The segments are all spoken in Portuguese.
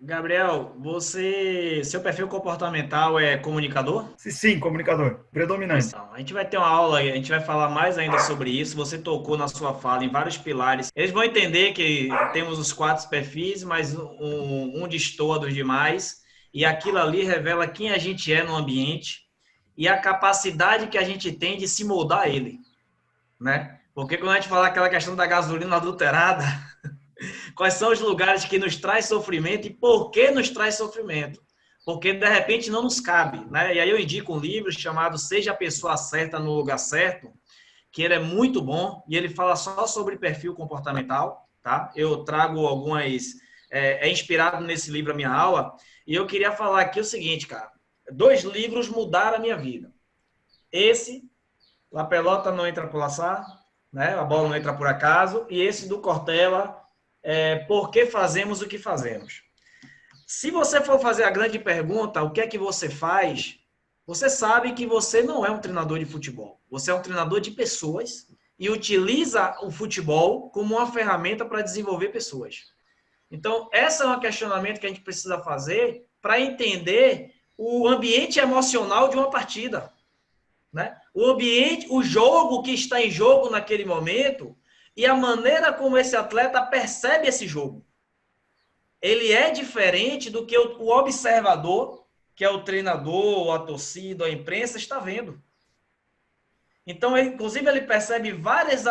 Gabriel, seu perfil comportamental é comunicador? Sim, comunicador, predominante. Então, a gente vai ter uma aula, a gente vai falar mais ainda sobre isso. Você tocou na sua fala em vários pilares. Eles vão entender que temos os quatro perfis, mas um destoa dos demais. E aquilo ali revela quem a gente é no ambiente e a capacidade que a gente tem de se moldar a ele, né? Porque quando a gente falar aquela questão da gasolina adulterada, quais são os lugares que nos traz sofrimento e por que nos traz sofrimento? Porque de repente não nos cabe, né? E aí eu indico um livro chamado Seja a Pessoa Certa no Lugar Certo, que ele é muito bom e ele fala só sobre perfil comportamental, tá? Eu trago algumas é inspirado nesse livro a minha aula e eu queria falar aqui o seguinte, cara. Dois livros mudaram a minha vida. Esse, A Pelota Não Entra por Laçar, né? A Bola Não Entra por Acaso, e esse do Cortella, Por que Fazemos o que Fazemos. Se você for fazer a grande pergunta, o que é que você faz? Você sabe que você não é um treinador de futebol. Você é um treinador de pessoas e utiliza o futebol como uma ferramenta para desenvolver pessoas. Então, esse é um questionamento que a gente precisa fazer para entender o ambiente emocional de uma partida, né? O ambiente, o jogo que está em jogo naquele momento e a maneira como esse atleta percebe esse jogo. Ele é diferente do que o observador, que é o treinador, a torcida, a imprensa, está vendo. Então, inclusive, ele percebe vários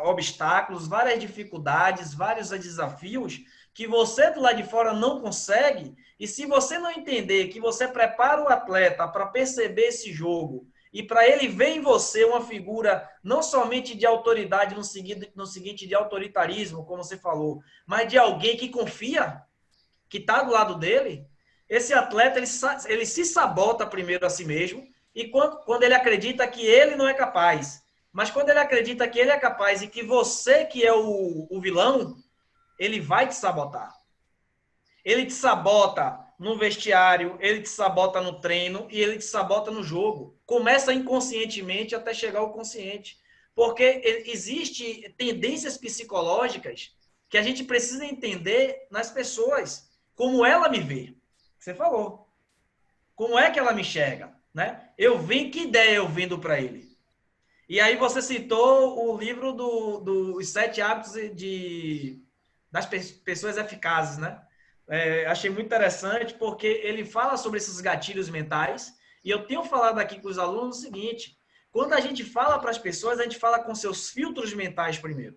obstáculos, várias dificuldades, vários desafios que você do lado de fora não consegue. E se você não entender que você prepara o atleta para perceber esse jogo e para ele ver em você uma figura não somente de autoridade no seguinte de autoritarismo, como você falou, mas de alguém que confia, que está do lado dele, esse atleta ele se sabota primeiro a si mesmo e quando ele acredita que ele não é capaz. Mas quando ele acredita que ele é capaz e que você que é o vilão, ele vai te sabotar. Ele te sabota no vestiário, ele te sabota no treino e ele te sabota no jogo. Começa inconscientemente até chegar ao consciente. Porque existe tendências psicológicas que a gente precisa entender nas pessoas. Como ela me vê. Você falou. Como é que ela me enxerga? Né? Eu vim, que ideia eu vindo para ele? E aí você citou o livro dos sete hábitos das pessoas eficazes, né? Achei muito interessante porque ele fala sobre esses gatilhos mentais e eu tenho falado aqui com os alunos o seguinte, quando a gente fala para as pessoas, a gente fala com seus filtros mentais primeiro.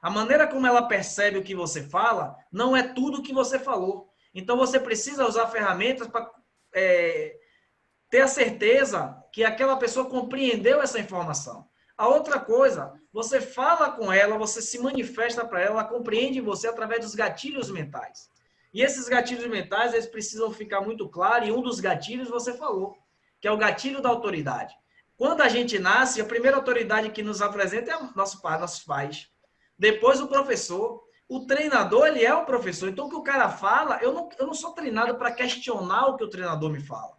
A maneira como ela percebe o que você fala não é tudo o que você falou. Então você precisa usar ferramentas para ter a certeza que aquela pessoa compreendeu essa informação. A outra coisa, você fala com ela, você se manifesta para ela, ela compreende você através dos gatilhos mentais. E esses gatilhos mentais, eles precisam ficar muito claros, e um dos gatilhos você falou, que é o gatilho da autoridade. Quando a gente nasce, a primeira autoridade que nos apresenta é nosso pai, nossos pais. Depois o professor. O treinador, ele é o professor. Então, o que o cara fala, eu não sou treinado para questionar o que o treinador me fala.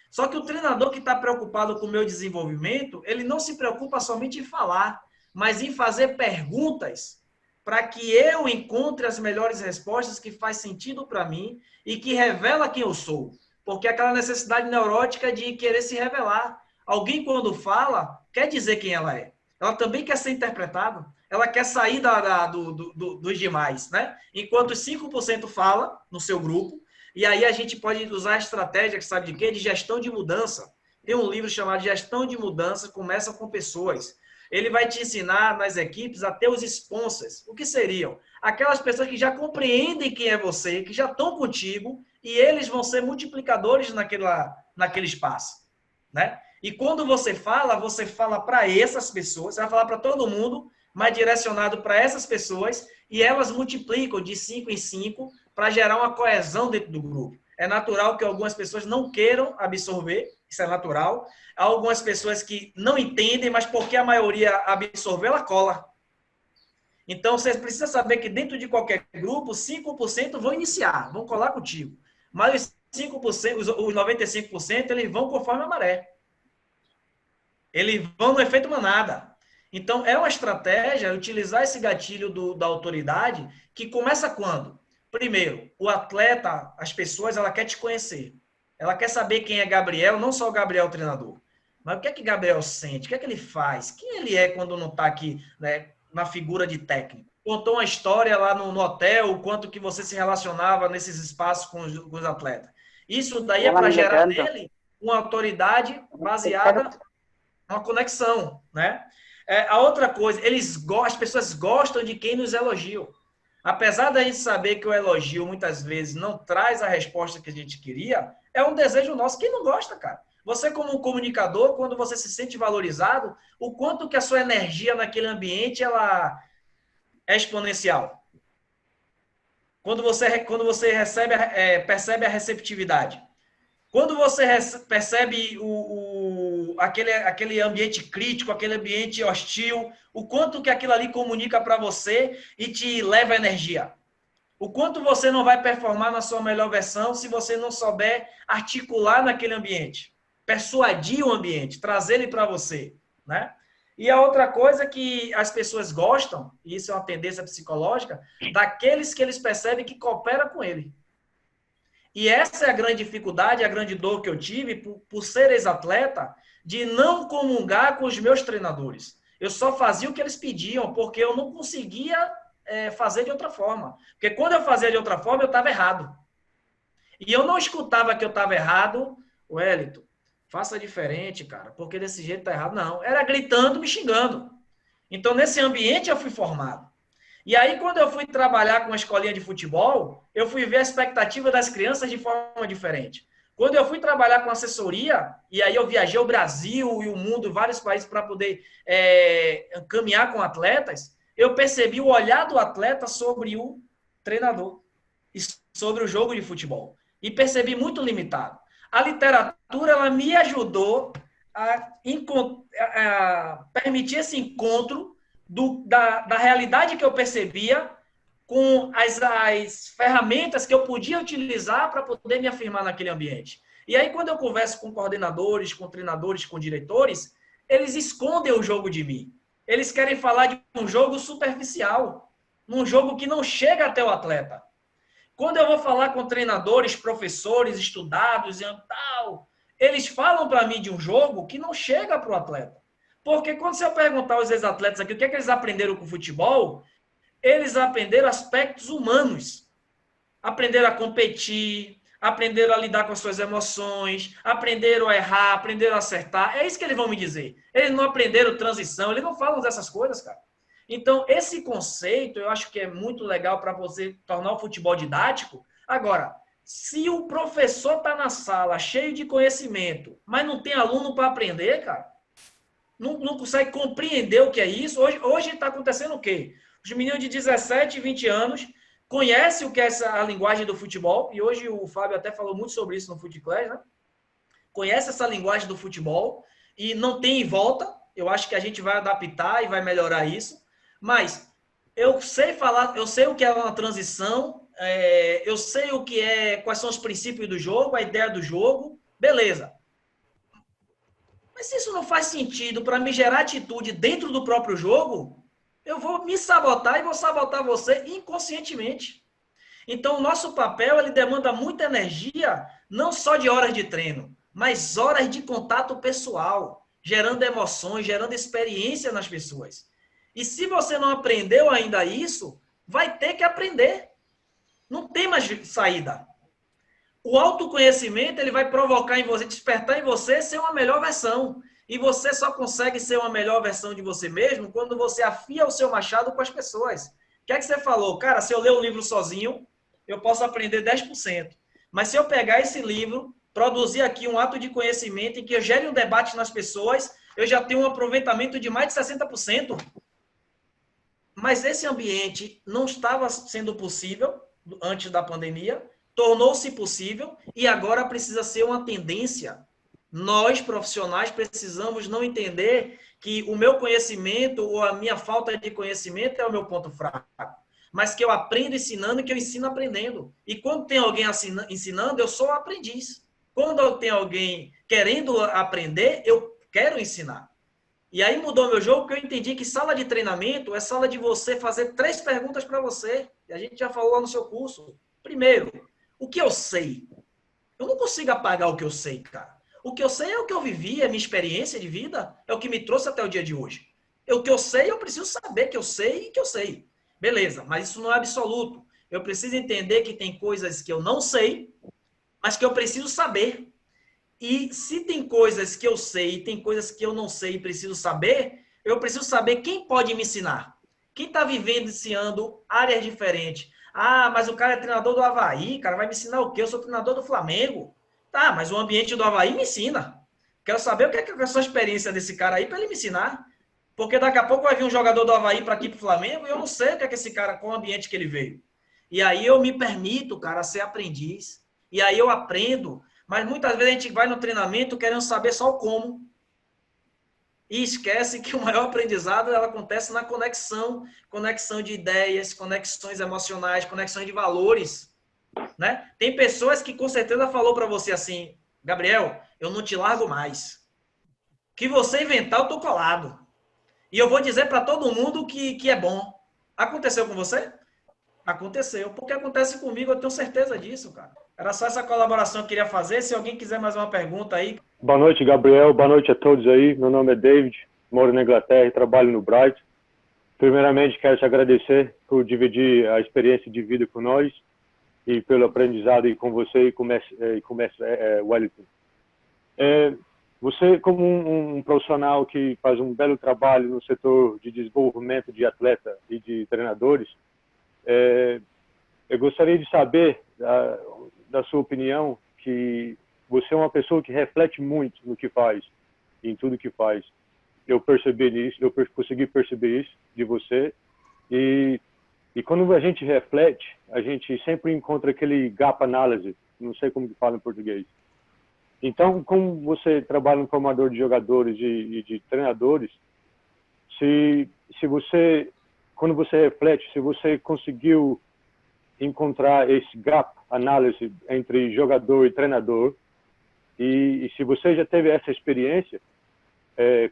Só que o treinador que está preocupado com o meu desenvolvimento, ele não se preocupa somente em falar, mas em fazer perguntas para que eu encontre as melhores respostas que faz sentido para mim e que revela quem eu sou. Porque aquela necessidade neurótica de querer se revelar. Alguém, quando fala, quer dizer quem ela é. Ela também quer ser interpretada. Ela quer sair dos demais, né? Enquanto os 5% fala no seu grupo, e aí a gente pode usar a estratégia, que sabe de quê? De gestão de mudança. Tem um livro chamado Gestão de Mudança, começa com pessoas. Ele vai te ensinar nas equipes a ter os sponsors. O que seriam? Aquelas pessoas que já compreendem quem é você, que já estão contigo, e eles vão ser multiplicadores naquele espaço. Né? E quando você fala para essas pessoas, você vai falar para todo mundo, mas direcionado para essas pessoas, e elas multiplicam de 5 em 5 para gerar uma coesão dentro do grupo. É natural que algumas pessoas não queiram absorver, isso é natural. Há algumas pessoas que não entendem, mas porque a maioria absorveu, ela cola. Então, você precisa saber que dentro de qualquer grupo, 5% vão iniciar, vão colar contigo. Mas os 5%, os 95%, eles vão conforme a maré. Eles vão no efeito manada. Então, é uma estratégia utilizar esse gatilho da autoridade que começa quando? Primeiro, o atleta, as pessoas, ela quer te conhecer. Ela quer saber quem é Gabriel, não só o Gabriel treinador. Mas o que é que Gabriel sente? O que é que ele faz? Quem ele é quando não está aqui, né, na figura de técnico? Contou uma história lá no hotel, o quanto que você se relacionava nesses espaços com os atletas. Isso daí é para gerar nele uma autoridade baseada numa conexão, né? A outra coisa, as pessoas gostam de quem nos elogia. Apesar da gente saber que o elogio muitas vezes não traz a resposta que a gente queria, é um desejo nosso. Quem não gosta, cara? Você como um comunicador, quando você se sente valorizado, o quanto que a sua energia naquele ambiente ela é exponencial. Quando você recebe, percebe a receptividade. Quando você percebe aquele ambiente crítico, aquele ambiente hostil, o quanto que aquilo ali comunica para você e te leva energia. O quanto você não vai performar na sua melhor versão se você não souber articular naquele ambiente, persuadir o ambiente, trazer ele para você, né? E a outra coisa que as pessoas gostam, e isso é uma tendência psicológica, daqueles que eles percebem que cooperam com ele. E essa é a grande dificuldade, a grande dor que eu tive por ser ex-atleta, de não comungar com os meus treinadores. Eu só fazia o que eles pediam, porque eu não conseguia fazer de outra forma. Porque quando eu fazia de outra forma, eu estava errado. E eu não escutava que eu estava errado, Wellington, faça diferente, cara, porque desse jeito tá errado. Não, era gritando, me xingando. Então, nesse ambiente eu fui formado. E aí, quando eu fui trabalhar com uma escolinha de futebol, eu fui ver a expectativa das crianças de forma diferente. Quando eu fui trabalhar com assessoria, e aí eu viajei o Brasil e o mundo, vários países, para poder caminhar com atletas, eu percebi o olhar do atleta sobre o treinador e sobre o jogo de futebol. E percebi muito limitado. A literatura, ela me ajudou a permitir esse encontro da realidade que eu percebia com as ferramentas que eu podia utilizar para poder me afirmar naquele ambiente. E aí, quando eu converso com coordenadores, com treinadores, com diretores, eles escondem o jogo de mim. Eles querem falar de um jogo superficial, num jogo que não chega até o atleta. Quando eu vou falar com treinadores, professores, estudados e tal, eles falam para mim de um jogo que não chega para o atleta. Porque quando você perguntar aos ex-atletas aqui o que é que eles aprenderam com o futebol, eles aprenderam aspectos humanos. Aprenderam a competir, aprenderam a lidar com as suas emoções, aprenderam a errar, aprenderam a acertar. É isso que eles vão me dizer. Eles não aprenderam transição, eles não falam dessas coisas, cara. Então, esse conceito eu acho que é muito legal para você tornar o futebol didático. Agora, se o professor está na sala cheio de conhecimento, mas não tem aluno para aprender, cara, não consegue compreender o que é isso. Hoje está acontecendo o quê? Os meninos de 17, 20 anos conhecem o que é a linguagem do futebol, e hoje o Fábio até falou muito sobre isso no Futeclass, né? Conhece essa linguagem do futebol e não tem volta. Eu acho que a gente vai adaptar e vai melhorar isso. Mas eu sei falar, eu sei o que é uma transição, eu sei o que é, quais são os princípios do jogo, a ideia do jogo, beleza. Mas se isso não faz sentido para me gerar atitude dentro do próprio jogo, eu vou me sabotar e vou sabotar você inconscientemente. Então, o nosso papel, ele demanda muita energia, não só de horas de treino, mas horas de contato pessoal, gerando emoções, gerando experiência nas pessoas. E se você não aprendeu ainda isso, vai ter que aprender. Não tem mais saída. O autoconhecimento, ele vai provocar em você, despertar em você ser uma melhor versão. E você só consegue ser uma melhor versão de você mesmo quando você afia o seu machado com as pessoas. O que é que você falou? Cara, se eu ler um livro sozinho, eu posso aprender 10%. Mas se eu pegar esse livro, produzir aqui um ato de conhecimento em que eu gere um debate nas pessoas, eu já tenho um aproveitamento de mais de 60%. Mas esse ambiente não estava sendo possível antes da pandemia, tornou-se possível e agora precisa ser uma tendência. Nós, profissionais, precisamos não entender que o meu conhecimento ou a minha falta de conhecimento é o meu ponto fraco, mas que eu aprendo ensinando e que eu ensino aprendendo. E quando tem alguém ensinando, eu sou um aprendiz. Quando tem alguém querendo aprender, eu quero ensinar. E aí mudou meu jogo, porque eu entendi que sala de treinamento é sala de você fazer 3 perguntas para você. E a gente já falou lá no seu curso. Primeiro, o que eu sei? Eu não consigo apagar o que eu sei, cara. O que eu sei é o que eu vivi, é minha experiência de vida, é o que me trouxe até o dia de hoje. O que eu sei, eu preciso saber que eu sei e que eu sei. Beleza, mas isso não é absoluto. Eu preciso entender que tem coisas que eu não sei, mas que eu preciso saber. E se tem coisas que eu sei e tem coisas que eu não sei e preciso saber, eu preciso saber quem pode me ensinar. Quem está vivenciando áreas diferentes. Ah, mas o cara é treinador do Avaí, cara, vai me ensinar o quê? Eu sou treinador do Flamengo. Tá, mas o ambiente do Avaí me ensina. Quero saber o que é a sua experiência desse cara aí para ele me ensinar. Porque daqui a pouco vai vir um jogador do Avaí para aqui pro Flamengo e eu não sei o que é que esse cara, qual o ambiente que ele veio. E aí eu me permito, cara, ser aprendiz. E aí eu aprendo. Mas muitas vezes a gente vai no treinamento querendo saber só o como. E esquece que o maior aprendizado ela acontece na conexão. Conexão de ideias, conexões emocionais, conexões de valores. Né? Tem pessoas que com certeza falou para você assim, Gabriel, eu não te largo mais. O que você inventar, eu tô colado. E eu vou dizer para todo mundo que é bom. Aconteceu com você? Aconteceu. Porque acontece comigo, eu tenho certeza disso, cara. Era só essa colaboração que eu queria fazer. Se alguém quiser mais uma pergunta aí. Boa noite, Gabriel. Boa noite a todos aí. Meu nome é David, moro na Inglaterra e trabalho no Bright. Primeiramente, quero te agradecer por dividir a experiência de vida com nós e pelo aprendizado aí com você e com o mestre Wellington. Você, como um profissional que faz um belo trabalho no setor de desenvolvimento de atleta e de treinadores, eu gostaria de saber da sua opinião que você é uma pessoa que reflete muito no que faz, em tudo que faz. Eu percebi isso, eu consegui perceber isso de você. E quando a gente reflete, a gente sempre encontra aquele gap analysis, não sei como que fala em português. Então, como você trabalha no formador de jogadores e de treinadores, se você, quando você reflete, se você conseguiu encontrar esse gap análise entre jogador e treinador, e se você já teve essa experiência,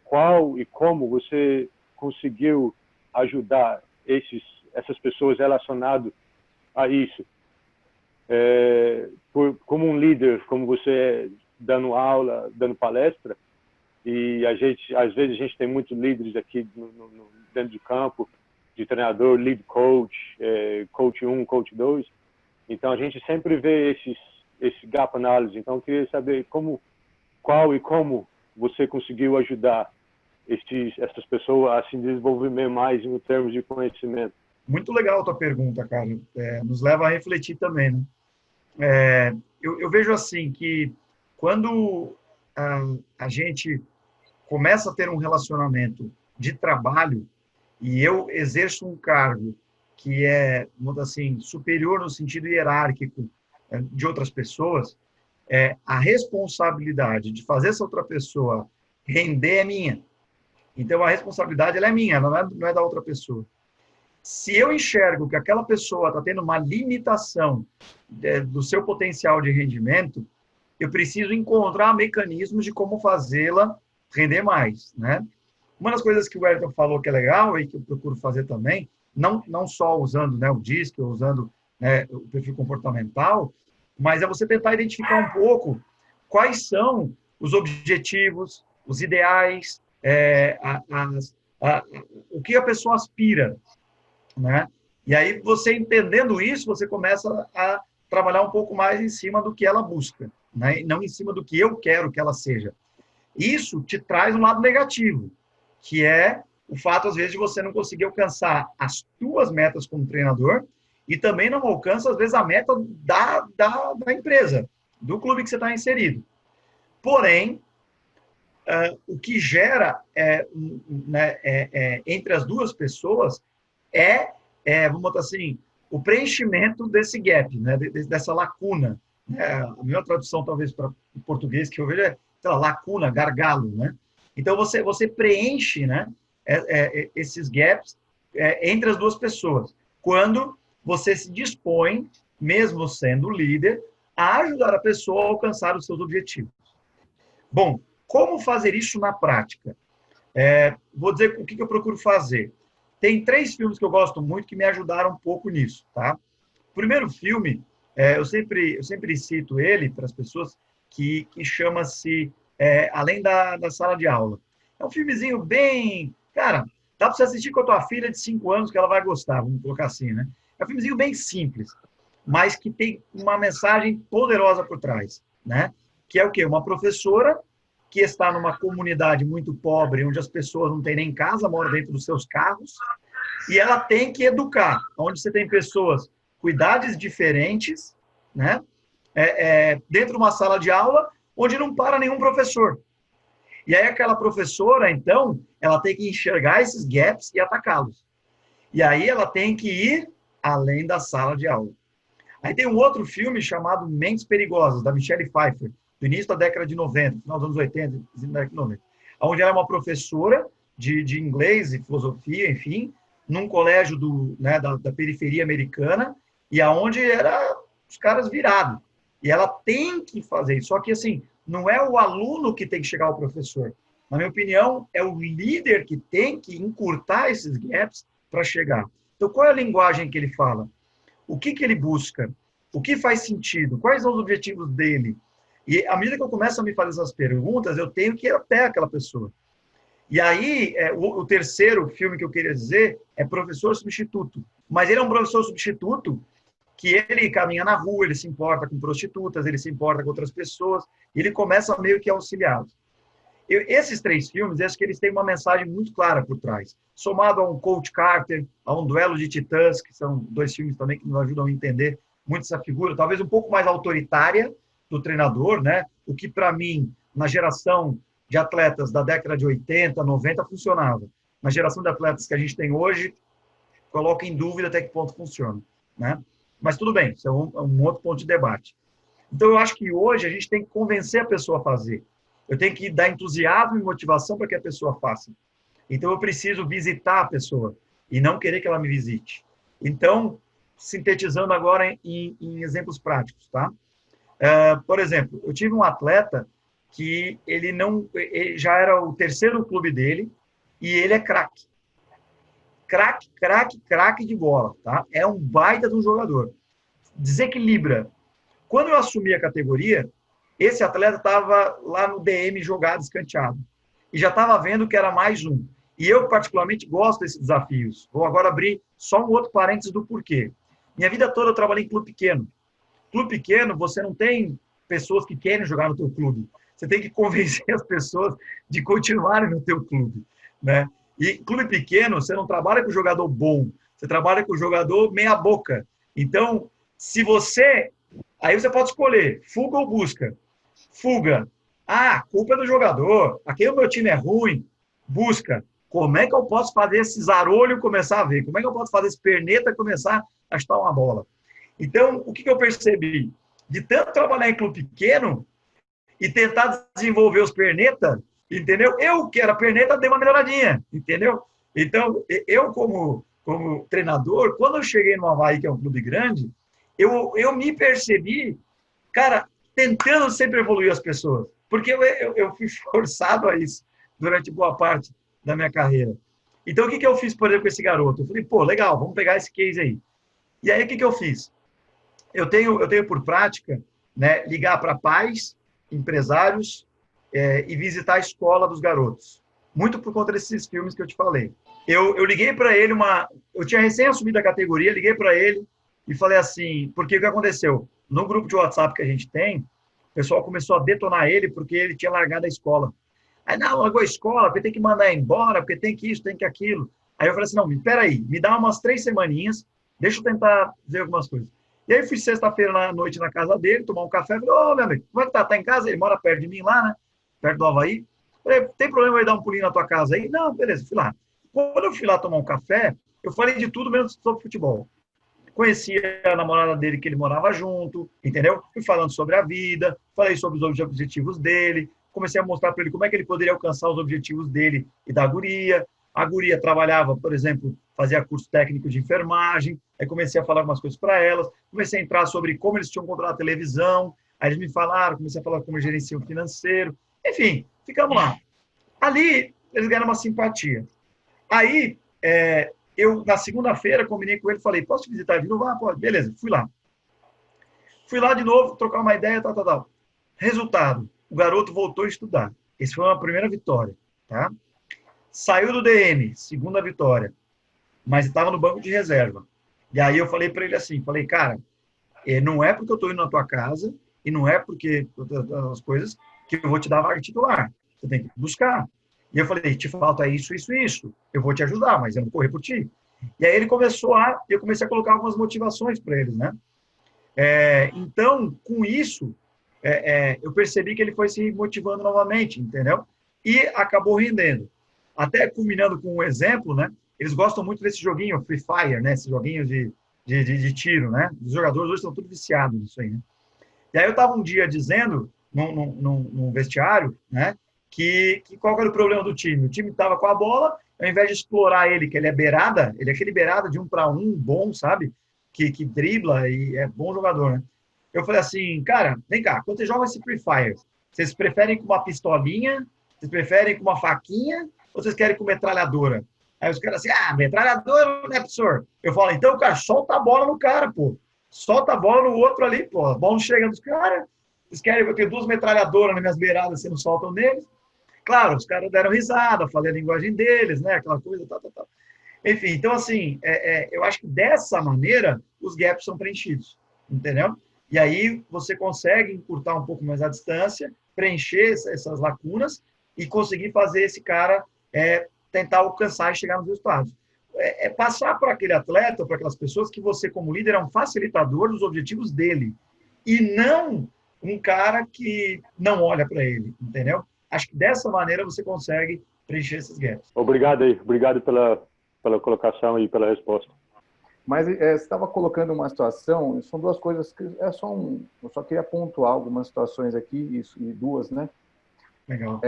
qual e como você conseguiu ajudar essas pessoas relacionadas a isso? Como um líder, como você é, dando aula, dando palestra, e às vezes a gente tem muitos líderes aqui dentro de campo, de treinador, lead coach, coach 1, coach 2, então a gente sempre vê esse gap análise. Então eu queria saber qual e como você conseguiu ajudar essas pessoas a se desenvolver mais em termos de conhecimento. Muito legal a tua pergunta, cara. Nos leva a refletir também, né? Eu vejo assim que quando a gente começa a ter um relacionamento de trabalho e eu exerço um cargo que é, vamos assim, superior no sentido hierárquico de outras pessoas, a responsabilidade de fazer essa outra pessoa render é minha. Então, a responsabilidade ela é minha, não é da outra pessoa. Se eu enxergo que aquela pessoa está tendo uma limitação do seu potencial de rendimento, eu preciso encontrar mecanismos de como fazê-la render mais, né? Uma das coisas que o Wellington falou que é legal e que eu procuro fazer também, não só usando, né, o DISC, ou usando, né, o perfil comportamental, mas é você tentar identificar um pouco quais são os objetivos, os ideais, o que a pessoa aspira, né? E aí, você entendendo isso, você começa a trabalhar um pouco mais em cima do que ela busca, né? E não em cima do que eu quero que ela seja. Isso te traz um lado negativo, que é o fato, às vezes, de você não conseguir alcançar as tuas metas como treinador e também não alcança, às vezes, a meta da empresa, do clube que você está inserido. Porém, o que gera entre as duas pessoas vamos botar assim, o preenchimento desse gap, né, dessa lacuna. A minha tradução, talvez, para o português que eu vejo é, sei lá, lacuna, gargalo, né? Então, você preenche, né, esses gaps entre as duas pessoas. Quando você se dispõe, mesmo sendo líder, a ajudar a pessoa a alcançar os seus objetivos. Bom, como fazer isso na prática? Vou dizer o que eu procuro fazer. Tem 3 filmes que eu gosto muito que me ajudaram um pouco nisso, tá? O primeiro filme, eu sempre cito ele para as pessoas, que chama-se Além da Sala de Aula. É um filmezinho bem... Cara, dá para você assistir com a tua filha de 5 anos, que ela vai gostar, vamos colocar assim, né? É um filmezinho bem simples, mas que tem uma mensagem poderosa por trás, né? Que é o quê? Uma professora que está numa comunidade muito pobre, onde as pessoas não têm nem casa, moram dentro dos seus carros, e ela tem que educar, onde você tem pessoas com idades diferentes, né? Dentro de uma sala de aula, onde não para nenhum professor. E aí aquela professora, então, ela tem que enxergar esses gaps e atacá-los. E aí ela tem que ir além da sala de aula. Aí tem um outro filme chamado Mentes Perigosas, da Michelle Pfeiffer, do início da década de 90, final dos anos 80, início da década de 90, onde ela é uma professora de inglês e filosofia, enfim, num colégio da periferia americana, e aonde era os caras virados. E ela tem que fazer isso. Só que, assim, não é o aluno que tem que chegar ao professor. Na minha opinião, é o líder que tem que encurtar esses gaps para chegar. Então, qual é a linguagem que ele fala? O que ele busca? O que faz sentido? Quais são os objetivos dele? E à medida que eu começo a me fazer essas perguntas, eu tenho que ir até aquela pessoa. E aí, o terceiro filme que eu queria dizer é Professor Substituto. Mas ele é um professor substituto que ele caminha na rua, ele se importa com prostitutas, ele se importa com outras pessoas, e ele começa meio que auxiliá-los. Esses 3 filmes, acho que eles têm uma mensagem muito clara por trás. Somado a um Coach Carter, a um Duelo de Titãs, que são 2 filmes também que nos ajudam a entender muito essa figura, talvez um pouco mais autoritária do treinador, né? O que, para mim, na geração de atletas da década de 80, 90, funcionava. Na geração de atletas que a gente tem hoje, coloca em dúvida até que ponto funciona, né? Mas tudo bem, isso é um outro ponto de debate. Então, eu acho que hoje a gente tem que convencer a pessoa a fazer. Eu tenho que dar entusiasmo e motivação para que a pessoa faça. Então, eu preciso visitar a pessoa e não querer que ela me visite. Então, sintetizando agora em exemplos práticos, tá? Por exemplo, eu tive um atleta que ele já era o 3º clube dele e ele é craque. Craque de bola, tá? É um baita de um jogador. Desequilibra. Quando eu assumi a categoria, esse atleta estava lá no DM jogado, escanteado. E já estava vendo que era mais um. E eu, particularmente, gosto desses desafios. Vou agora abrir só um outro parênteses do porquê. Minha vida toda eu trabalhei em clube pequeno. Clube pequeno, você não tem pessoas que querem jogar no teu clube. Você tem que convencer as pessoas de continuarem no teu clube, né? E clube pequeno, você não trabalha com jogador bom, você trabalha com jogador meia boca. Então, se você... Aí você pode escolher, fuga ou busca. Fuga. Ah, culpa é do jogador. Aqui o meu time é ruim. Busca. Como é que eu posso fazer esse zarolho começar a ver? Como é que eu posso fazer esse perneta começar a chutar uma bola? Então, o que eu percebi? De tanto trabalhar em clube pequeno e tentar desenvolver os perneta, entendeu? Eu, que era perneta, dei uma melhoradinha, entendeu? Então, eu como treinador, quando eu cheguei no Avaí, que é um clube grande, eu me percebi, cara, tentando sempre evoluir as pessoas, porque eu fui forçado a isso durante boa parte da minha carreira. Então, o que eu fiz, por exemplo, com esse garoto? Eu falei, pô, legal, vamos pegar esse case aí. E aí, o que eu fiz? Eu tenho por prática, né, ligar para pais, empresários e visitar a escola dos garotos. Muito por conta desses filmes que eu te falei. Eu liguei para ele, eu tinha recém assumido a categoria, liguei para ele e falei assim, porque o que aconteceu? No grupo de WhatsApp que a gente tem, o pessoal começou a detonar ele porque ele tinha largado a escola. Aí, não, largou a escola, porque tem que mandar embora, porque tem que isso, tem que aquilo. Aí eu falei assim, não, espera aí, me dá umas 3 semaninhas, deixa eu tentar ver algumas coisas. E aí fui sexta-feira à noite na casa dele, tomar um café, falei, ô, meu amigo, como é que tá? Tá em casa? Ele mora perto de mim lá, né? Perto do Avaí. Falei, tem problema eu dar um pulinho na tua casa aí? Não, beleza, fui lá. Quando eu fui lá tomar um café, eu falei de tudo menos sobre futebol. Conheci a namorada dele, que ele morava junto, entendeu? Fui falando sobre a vida, falei sobre os objetivos dele, comecei a mostrar para ele como é que ele poderia alcançar os objetivos dele e da guria. A guria trabalhava, por exemplo, fazia curso técnico de enfermagem, aí comecei a falar algumas coisas para elas, comecei a entrar sobre como eles tinham controlado a televisão, aí eles me falaram, comecei a falar como gerenciam financeiro, enfim, ficamos lá. Ali, eles ganharam uma simpatia. Aí, eu, na segunda-feira, combinei com ele, falei, posso te visitar de novo? Ah, pode, beleza, fui lá. Fui lá de novo, trocar uma ideia, tal, tal, tal. Resultado, o garoto voltou a estudar. Essa foi uma primeira vitória, tá? Saiu do DN, segunda vitória, mas estava no banco de reserva. E aí eu falei para ele assim, falei, cara, não é porque eu estou indo na tua casa e não é porque as coisas que eu vou te dar vaga titular. Você tem que buscar. E eu falei, te falta isso, isso, isso. Eu vou te ajudar, mas eu não vou correr por ti. E aí ele começou eu comecei a colocar algumas motivações para eles, né? Então, com isso, eu percebi que ele foi se motivando novamente, entendeu? E acabou rendendo. Até culminando com um exemplo, né? Eles gostam muito desse joguinho Free Fire, né? Esse joguinho de tiro, né? Os jogadores hoje estão tudo viciados nisso aí, né? E aí eu estava um dia dizendo, num vestiário, né? Que qual era o problema do time? O time estava com a bola, ao invés de explorar ele, que ele é beirada, ele é aquele beirada de 1-1, bom, sabe? Que dribla e é bom jogador, né? Eu falei assim, cara, vem cá, quando vocês jogam esse Free Fire, vocês preferem com uma pistolinha, vocês preferem com uma faquinha, ou vocês querem com metralhadora? Aí os caras assim, metralhadora, né, professor? Eu falo, então, cara, solta a bola no cara, pô. Solta a bola no outro ali, pô. A bola não chega nos caras. Vocês querem que eu tenha 2 metralhadoras nas minhas beiradas, vocês não soltam neles? Claro, os caras deram risada, falei a linguagem deles, né? Aquela coisa, tal, tal, tal. Enfim, então, assim, eu acho que dessa maneira os gaps são preenchidos, entendeu? E aí você consegue encurtar um pouco mais a distância, preencher essas lacunas e conseguir fazer esse cara tentar alcançar e chegar nos resultados. Passar para aquele atleta, para aquelas pessoas que você, como líder, é um facilitador dos objetivos dele e não um cara que não olha para ele, entendeu? Acho que dessa maneira você consegue preencher esses gaps. Obrigado aí, obrigado pela colocação e pela resposta. Mas você estava colocando uma situação, são duas coisas que eu só queria pontuar algumas situações aqui, e duas, né? Legal.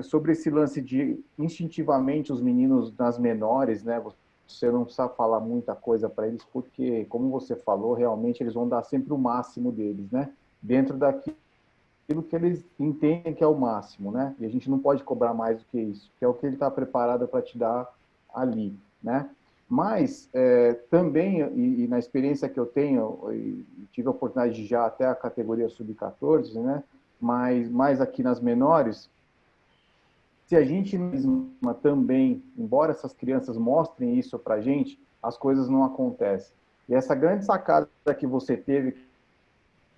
Sobre esse lance de instintivamente os meninos nas menores, né? Você não precisa falar muita coisa para eles, porque, como você falou, realmente eles vão dar sempre o máximo deles, né? Dentro daquilo que eles entendem que é o máximo, né? E a gente não pode cobrar mais do que isso, que é o que ele está preparado para te dar ali, né? Mas também, e na experiência que eu tenho, tive a oportunidade de já até a categoria sub-14, né? Mas mais aqui nas menores, se a gente também, embora essas crianças mostrem isso para a gente, as coisas não acontecem. E essa grande sacada que você teve,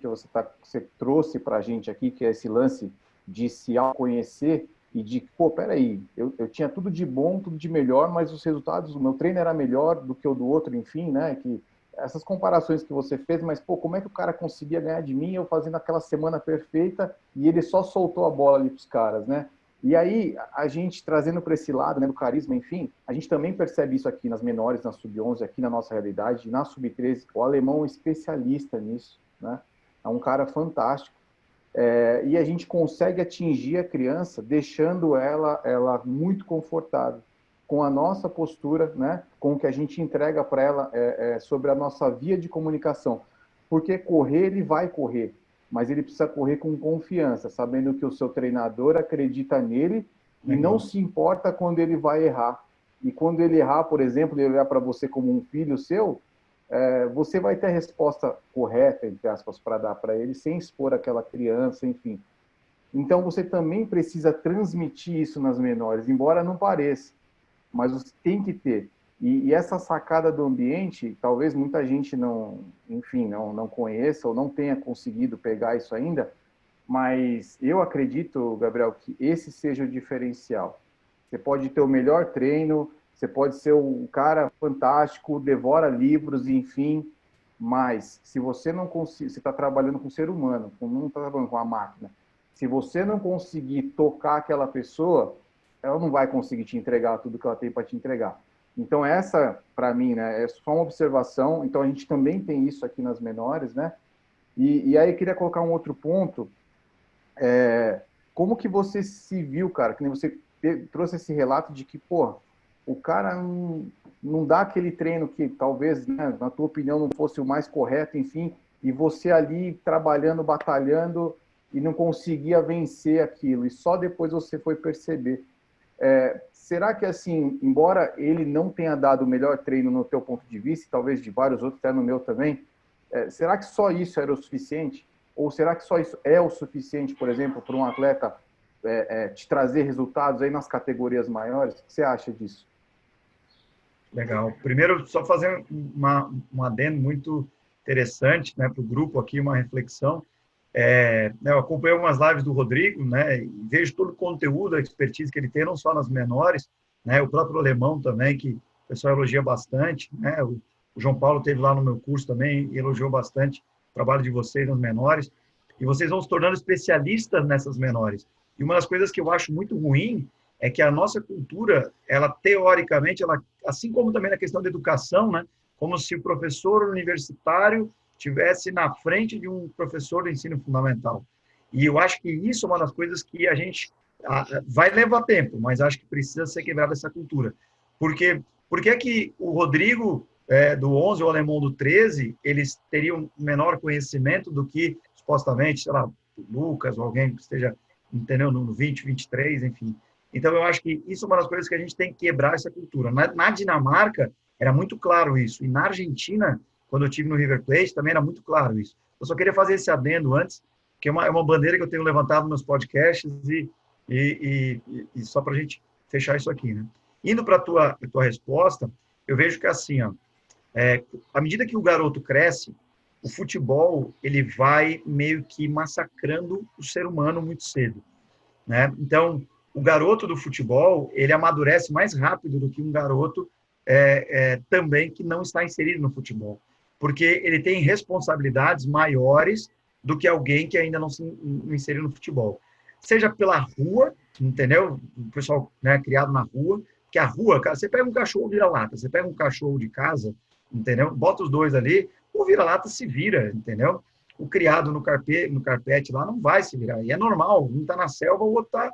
que você trouxe para a gente aqui, que é esse lance de se autoconhecer e de, peraí, eu tinha tudo de bom, tudo de melhor, mas os resultados, o meu treino era melhor do que o do outro, enfim, né? Que essas comparações que você fez, mas, como é que o cara conseguia ganhar de mim, eu fazendo aquela semana perfeita, e ele só soltou a bola ali para os caras, né? E aí, a gente trazendo para esse lado, né, do carisma, enfim, a gente também percebe isso aqui nas menores, na sub-11, aqui na nossa realidade, na sub-13, o alemão é especialista nisso, né? É um cara fantástico. E a gente consegue atingir a criança deixando ela muito confortável com a nossa postura, né, com o que a gente entrega para ela sobre a nossa via de comunicação. Porque correr, ele vai correr, mas ele precisa correr com confiança, sabendo que o seu treinador acredita nele e não se importa quando ele vai errar. E quando ele errar, por exemplo, ele olhar para você como um filho seu, você vai ter a resposta correta, entre aspas, para dar para ele, sem expor aquela criança, enfim. Então, você também precisa transmitir isso nas menores, embora não pareça, mas você tem que ter. E essa sacada do ambiente, talvez muita gente não conheça ou não tenha conseguido pegar isso ainda, mas eu acredito, Gabriel, que esse seja o diferencial. Você pode ter o melhor treino, você pode ser um cara fantástico, devora livros, enfim, mas se você não conseguir, você está trabalhando com o ser humano, não está trabalhando com a máquina. Se você não conseguir tocar aquela pessoa, ela não vai conseguir te entregar tudo que ela tem para te entregar. Então, essa, para mim, né, é só uma observação. Então, a gente também tem isso aqui nas menores, né? E aí, eu queria colocar um outro ponto. Como que você se viu, cara? Que nem você trouxe esse relato de que, o cara não dá aquele treino que talvez, né, na tua opinião, não fosse o mais correto, enfim, e você ali trabalhando, batalhando e não conseguia vencer aquilo. E só depois você foi perceber. Será que, assim, embora ele não tenha dado o melhor treino no teu ponto de vista, e talvez de vários outros, até no meu também, será que só isso era o suficiente? Ou será que só isso é o suficiente, por exemplo, para um atleta te trazer resultados aí nas categorias maiores? O que você acha disso? Legal. Primeiro, só fazer um adendo muito interessante, né, para o grupo aqui, uma reflexão. Eu acompanhei algumas lives do Rodrigo, né, e vejo todo o conteúdo, a expertise que ele tem, não só nas menores, né, o próprio alemão também, que o pessoal elogia bastante, né, o João Paulo esteve lá no meu curso também e elogiou bastante o trabalho de vocês nas menores, e vocês vão se tornando especialistas nessas menores. E uma das coisas que eu acho muito ruim é que a nossa cultura, ela teoricamente, assim como também na questão da educação, né, como se o professor universitário tivesse na frente de um professor do ensino fundamental. E eu acho que isso é uma das coisas que a gente vai levar tempo, mas acho que precisa ser quebrada essa cultura. Por que é que o Rodrigo do 11 ou o alemão do 13, eles teriam menor conhecimento do que, supostamente, sei lá, o Lucas ou alguém que esteja, entendeu, no 20, 23, enfim. Então, eu acho que isso é uma das coisas que a gente tem que quebrar essa cultura. Na Dinamarca, era muito claro isso. E na Argentina, quando eu estive no River Plate, também era muito claro isso. Eu só queria fazer esse adendo antes, que é uma bandeira que eu tenho levantado nos podcasts e só para a gente fechar isso aqui, né? Indo para a tua resposta, eu vejo que assim, à medida que o garoto cresce, o futebol ele vai meio que massacrando o ser humano muito cedo, né? Então, o garoto do futebol, ele amadurece mais rápido do que um garoto também que não está inserido no futebol, porque ele tem responsabilidades maiores do que alguém que ainda não se inseriu no futebol. Seja pela rua, entendeu? O pessoal, né, criado na rua, que a rua, cara, você pega um cachorro vira-lata, você pega um cachorro de casa, entendeu? Bota os dois ali, o vira-lata se vira, entendeu? O criado no carpete lá não vai se virar, e é normal, um está na selva, o outro está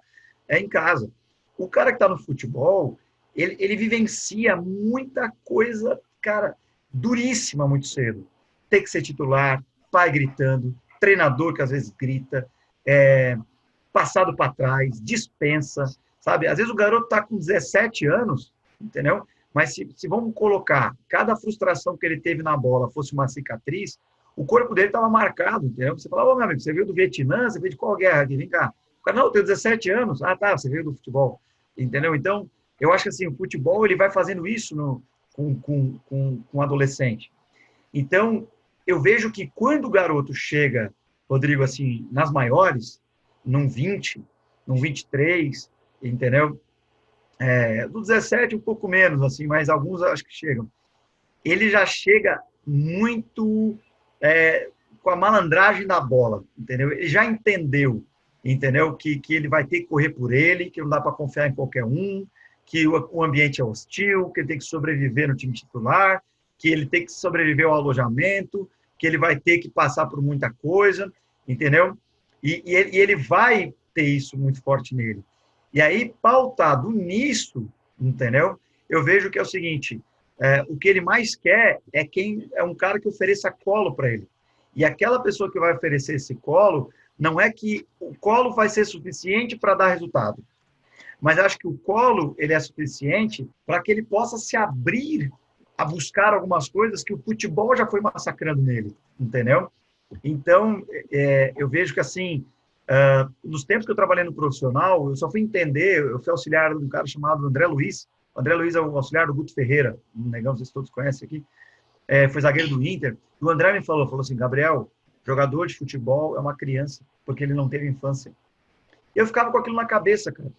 em casa. O cara que está no futebol, ele vivencia muita coisa, cara, duríssima muito cedo. Tem que ser titular, pai gritando, treinador que às vezes grita, passado para trás, dispensa, sabe? Às vezes o garoto está com 17 anos, entendeu? Mas se vamos colocar cada frustração que ele teve na bola fosse uma cicatriz, o corpo dele estava marcado, entendeu? Você fala, ô, meu amigo, você veio do Vietnã, você veio de qual guerra aqui? Vem cá. O cara, não, eu tenho 17 anos. Ah, tá, você veio do futebol, entendeu? Então, eu acho que assim, o futebol ele vai fazendo isso com o adolescente. Então, eu vejo que quando o garoto chega, Rodrigo, assim, nas maiores, num 20, num 23, entendeu? Do 17 um pouco menos, assim, mas alguns acho que chegam. Ele já chega muito com a malandragem da bola, entendeu? Ele já entendeu que ele vai ter que correr por ele, que não dá para confiar em qualquer um, que o ambiente é hostil, que ele tem que sobreviver no time titular, que ele tem que sobreviver ao alojamento, que ele vai ter que passar por muita coisa, entendeu? E ele vai ter isso muito forte nele. E aí, pautado nisso, entendeu? Eu vejo que é o seguinte, o que ele mais quer é um cara que ofereça colo para ele. E aquela pessoa que vai oferecer esse colo, não é que o colo vai ser suficiente para dar resultado. Mas acho que o colo ele é suficiente para que ele possa se abrir a buscar algumas coisas que o futebol já foi massacrando nele, entendeu? Então, eu vejo que, assim, nos tempos que eu trabalhei no profissional, eu só fui entender, eu fui auxiliar de um cara chamado André Luiz. O André Luiz é o auxiliar do Guto Ferreira, um negão, não sei se todos conhecem aqui, foi zagueiro do Inter. E o André me falou assim, Gabriel, jogador de futebol é uma criança, porque ele não teve infância. E eu ficava com aquilo na cabeça, cara,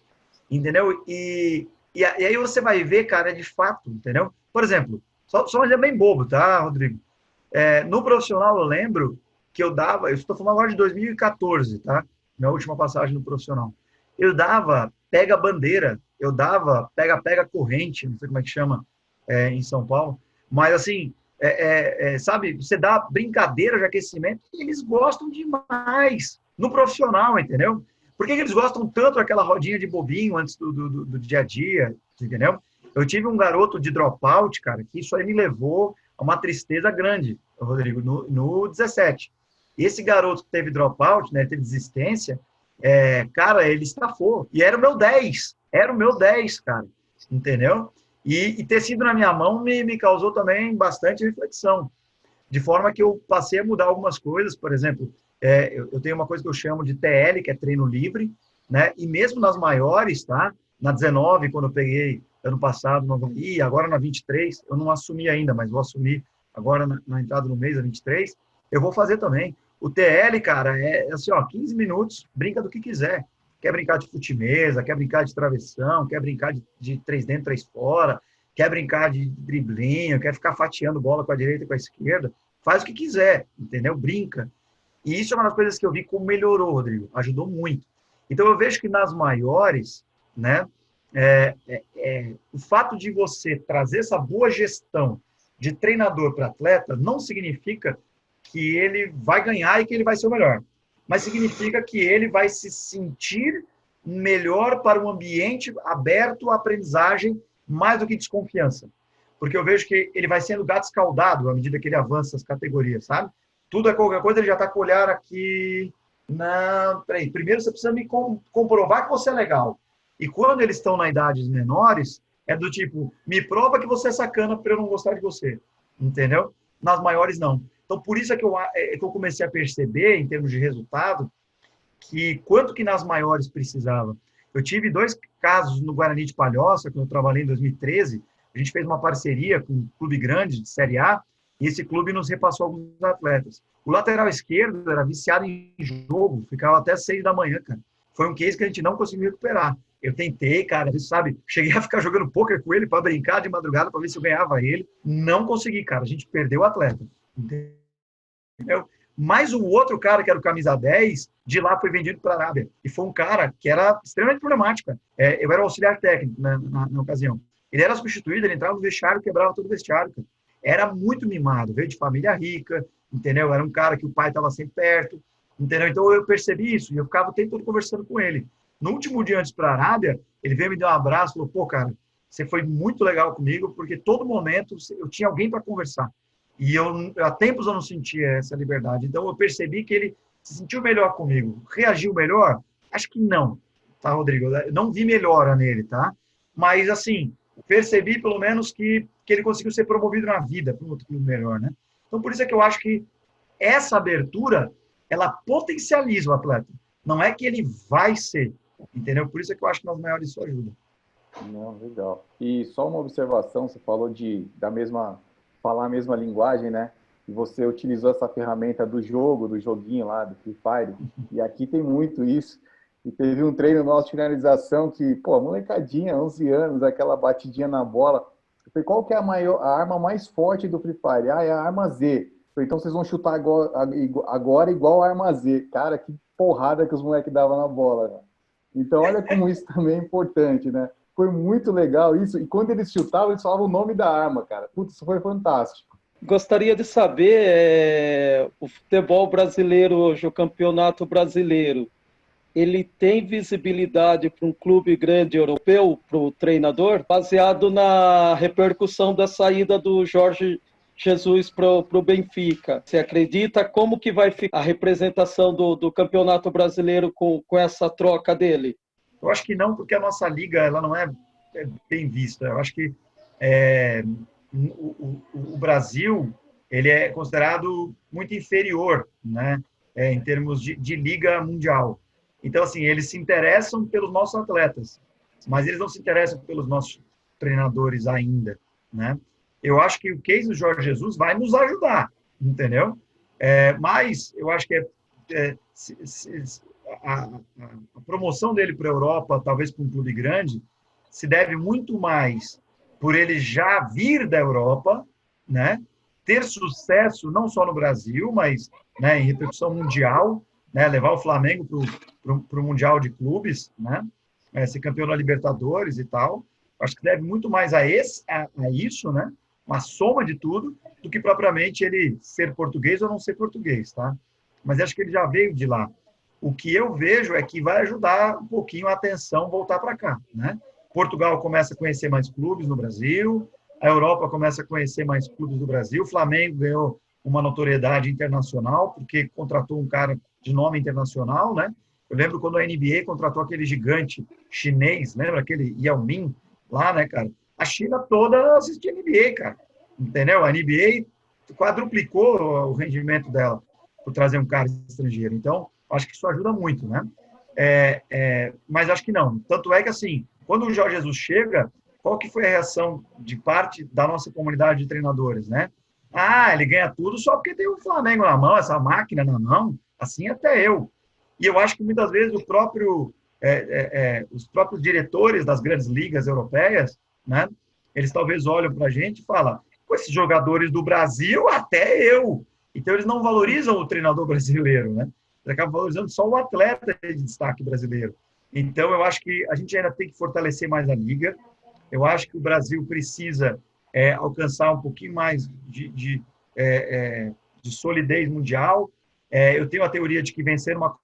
entendeu? E aí você vai ver, cara, de fato, entendeu? Por exemplo, só um exemplo bem bobo, tá, Rodrigo? No profissional, eu lembro que eu estou falando agora de 2014, tá? Minha última passagem no profissional. Eu dava pega-bandeira, eu dava pega-pega corrente, não sei como é que chama em São Paulo, mas assim, sabe, você dá brincadeira de aquecimento e eles gostam demais no profissional, entendeu? Por que eles gostam tanto daquela rodinha de bobinho antes do dia a dia, entendeu? Eu tive um garoto de dropout, cara, que isso aí me levou a uma tristeza grande, Rodrigo, no 17. Esse garoto que teve dropout, né, teve desistência, cara, ele estafou. E era o meu 10. era o meu 10, cara, entendeu? E ter sido na minha mão me causou também bastante reflexão, de forma que eu passei a mudar algumas coisas. Por exemplo, eu tenho uma coisa que eu chamo de TL, que é treino livre, né? E mesmo nas maiores, tá? Na 19, quando eu peguei ano passado no Havaí, agora na 23, eu não assumi ainda, mas vou assumir agora na entrada do mês, a 23, eu vou fazer também. O TL, cara, é assim, ó, 15 minutos, brinca do que quiser. Quer brincar de fute-mesa, quer brincar de travessão, quer brincar de 3 dentro, 3 fora, quer brincar de driblinho, quer ficar fatiando bola com a direita e com a esquerda, faz o que quiser, entendeu? Brinca. E isso é uma das coisas que eu vi como melhorou, Rodrigo, ajudou muito. Então, eu vejo que nas maiores, né, o fato de você trazer essa boa gestão de treinador para atleta não significa que ele vai ganhar e que ele vai ser o melhor, mas significa que ele vai se sentir melhor para um ambiente aberto à aprendizagem, mais do que desconfiança. Porque eu vejo que ele vai sendo gato escaldado à medida que ele avança as categorias, sabe? Tudo é qualquer coisa, ele já está com o olhar aqui. Não, peraí, primeiro você precisa me comprovar que você é legal. E quando eles estão na idades menores, é do tipo, me prova que você é sacana para eu não gostar de você. Entendeu? Nas maiores, não. Então, por isso é que eu comecei a perceber, em termos de resultado, que quanto que nas maiores precisava. Eu tive 2 casos no Guarani de Palhoça, quando eu trabalhei em 2013, a gente fez uma parceria com um clube grande de Série A, e esse clube nos repassou alguns atletas. O lateral esquerdo era viciado em jogo, ficava até 6 da manhã, cara. Foi um case que a gente não conseguiu recuperar. Eu tentei, cara, você sabe, cheguei a ficar jogando pôquer com ele para brincar de madrugada para ver se eu ganhava ele. Não consegui, cara. A gente perdeu o atleta. Entendeu? Mas o outro cara, que era o camisa 10, de lá foi vendido para a Arábia. E foi um cara que era extremamente problemático. Eu era o auxiliar técnico na ocasião. Ele era substituído, ele entrava no vestiário, quebrava todo o vestiário, cara. Era muito mimado, veio de família rica, entendeu? Era um cara que o pai estava sempre perto, entendeu? Então eu percebi isso e eu ficava o tempo todo conversando com ele. No último dia antes para a Arábia, ele veio me dar um abraço e falou, pô, cara, você foi muito legal comigo, porque todo momento eu tinha alguém para conversar. E há tempos eu não sentia essa liberdade. Então eu percebi que ele se sentiu melhor comigo. Reagiu melhor? Acho que não, tá, Rodrigo? Eu não vi melhora nele, tá? Mas, assim, percebi pelo menos que ele conseguiu ser promovido na vida para um outro clube melhor, né? Então, por isso é que eu acho que essa abertura, ela potencializa o atleta. Não é que ele vai ser, entendeu? Por isso é que eu acho que nas maiores isso ajuda. Não, legal. E só uma observação, você falou falar a mesma linguagem, né? E você utilizou essa ferramenta do joguinho lá, do Free Fire, e aqui tem muito isso. E teve um treino nosso de finalização que, pô, molecadinha, 11 anos, aquela batidinha na bola. Eu falei, qual que é a arma mais forte do Free Fire? Ah, é a arma Z. Eu falei, então vocês vão chutar agora igual a arma Z. Cara, que porrada que os moleques davam na bola, né? Então, olha como isso também é importante, né? Foi muito legal isso. E quando eles chutavam, eles falavam o nome da arma, cara. Putz, isso foi fantástico. Gostaria de saber, o futebol brasileiro hoje, o campeonato brasileiro, ele tem visibilidade para um clube grande europeu, para o treinador, baseado na repercussão da saída do Jorge Jesus para o Benfica. Você acredita como que vai ficar a representação do campeonato brasileiro com essa troca dele? Eu acho que não, porque a nossa liga ela não é bem vista. Eu acho que o Brasil ele é considerado muito inferior, né, em termos de liga mundial. Então, assim, eles se interessam pelos nossos atletas, mas eles não se interessam pelos nossos treinadores ainda, né? Eu acho que o case do Jorge Jesus vai nos ajudar, entendeu? Mas eu acho que a promoção dele para a Europa, talvez para um clube grande, se deve muito mais por ele já vir da Europa, né? Ter sucesso não só no Brasil, mas, né, em repercussão mundial, né, levar o Flamengo para o Mundial de Clubes, né, ser campeão da Libertadores e tal. Acho que deve muito mais a isso, né, uma soma de tudo, do que propriamente ele ser português ou não ser português, tá? Mas acho que ele já veio de lá. O que eu vejo é que vai ajudar um pouquinho a atenção voltar para cá, né? Portugal começa a conhecer mais clubes no Brasil, a Europa começa a conhecer mais clubes do Brasil, o Flamengo ganhou uma notoriedade internacional, porque contratou um cara de nome internacional, né? Eu lembro quando a NBA contratou aquele gigante chinês, lembra aquele Yao Ming lá, né, cara? A China toda assistia NBA, cara. Entendeu? A NBA quadruplicou o rendimento dela por trazer um cara estrangeiro. Então, acho que isso ajuda muito, né? Mas acho que não. Tanto é que, assim, quando o Jorge Jesus chega, qual que foi a reação de parte da nossa comunidade de treinadores, né? Ah, ele ganha tudo só porque tem o Flamengo na mão, essa máquina na mão, assim até eu. E eu acho que muitas vezes os próprios diretores das grandes ligas europeias, né? Eles talvez olham para a gente e falam, com esses jogadores do Brasil, até eu. Então, eles não valorizam o treinador brasileiro, né? Eles acabam valorizando só o atleta de destaque brasileiro. Então, eu acho que a gente ainda tem que fortalecer mais a liga. Eu acho que o Brasil precisa alcançar um pouquinho mais de solidez mundial. Eu tenho a teoria de que vencer uma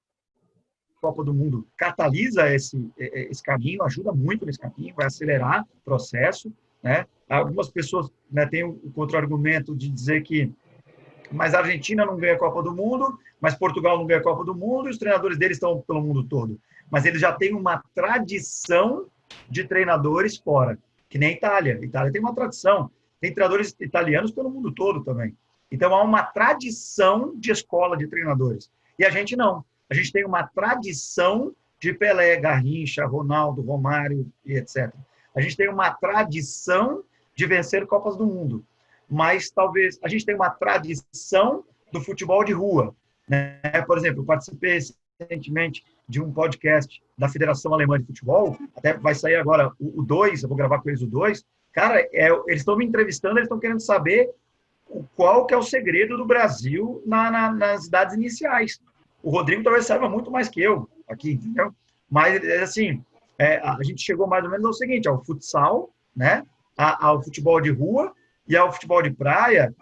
Copa do Mundo catalisa esse caminho, ajuda muito nesse caminho, vai acelerar o processo, né? Algumas pessoas, né, têm o contra-argumento de dizer que mas a Argentina não ganha a Copa do Mundo, mas Portugal não ganha a Copa do Mundo e os treinadores deles estão pelo mundo todo. Mas eles já têm uma tradição de treinadores fora, que nem a Itália. A Itália tem uma tradição, tem treinadores italianos pelo mundo todo também. Então, há uma tradição de escola de treinadores. E a gente não. A gente tem uma tradição de Pelé, Garrincha, Ronaldo, Romário e etc. A gente tem uma tradição de vencer Copas do Mundo. Mas talvez a gente tenha uma tradição do futebol de rua, né? Por exemplo, eu participei recentemente de um podcast da Federação Alemã de Futebol, até vai sair agora o 2, eu vou gravar com eles o 2. Cara, eles estão me entrevistando, eles estão querendo saber qual que é o segredo do Brasil nas idades iniciais. O Rodrigo talvez saiba muito mais que eu aqui, entendeu? Mas, assim, a gente chegou mais ou menos ao seguinte, ao futsal, né? Ao futebol de rua, e ao futebol de praia,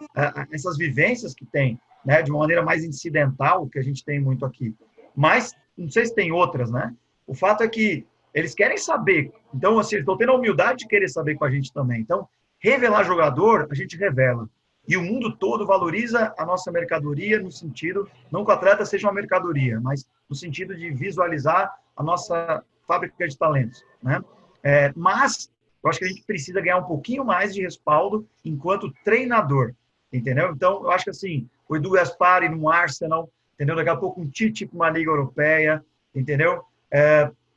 essas vivências que tem, né, de uma maneira mais incidental, que a gente tem muito aqui. Mas, não sei se tem outras, né? O fato é que eles querem saber. Então, assim, eles estão tendo a humildade de querer saber com a gente também. Então, revelar jogador, a gente revela. E o mundo todo valoriza a nossa mercadoria no sentido, não que o atleta seja uma mercadoria, mas no sentido de visualizar a nossa fábrica de talentos, né? Mas eu acho que a gente precisa ganhar um pouquinho mais de respaldo enquanto treinador, entendeu? Então, eu acho que assim, o Edu Gaspari no Arsenal, entendeu? Daqui a pouco um Tite para uma liga europeia, entendeu?